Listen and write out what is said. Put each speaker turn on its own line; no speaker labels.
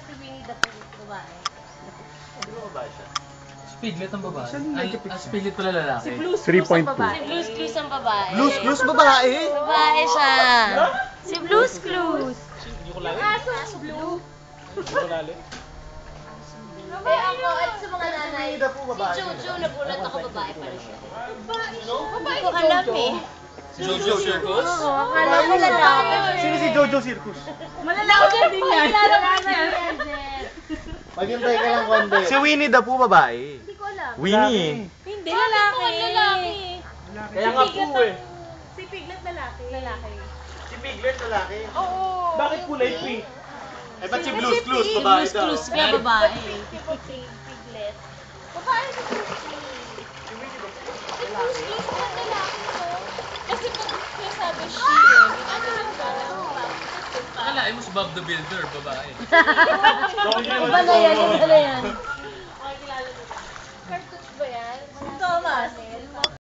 si Winnie the Pooh, babae.
Hindi mo babae siya.
Si Piglet ang babae. Si Piglet pala lalaki.
Si Blue's
3.2.
Clues ang babae. Si Blue's Clues ang babae.
Blues Clues babae?
Babae siya. Si Blue's Clues.
Hindi ko lalo.
Aso blue.
Hindi ko lalo.
Eh ako, at sa mga nanay,
Winnie the Pooh,
si
babae.
Jojo, nagulat ako babae pala siya. Hindi
Babae
ko alam eh.
Jojo Circus?
Oo, akala ko lalaki.
Sino si Jojo Circus?
Malalaki din yan.
Maghintay ka lang konti. Si Winnie the Pooh babae.
Hindi ko alam.
Winnie.
Hindi, lalaki. Lalaki.
Kaya nga po eh.
Si Piglet lalaki. Lalaki.
Si Piglet lalaki.
Oo.
Bakit kulay pink?
Eh ba't si Blues Clues babae daw?
Blue's Clues nga babae. Piglet. Babae si Blue's Clues. Si Blue's Clues nga lalaki ko. Kasi pag sabi siya, ginagaling parang
Akalain mo si Bob the Builder, babae.
Iba na yan, iba na yan. Okay, kilala mo ba? Cartoons ba yan? Si Thomas.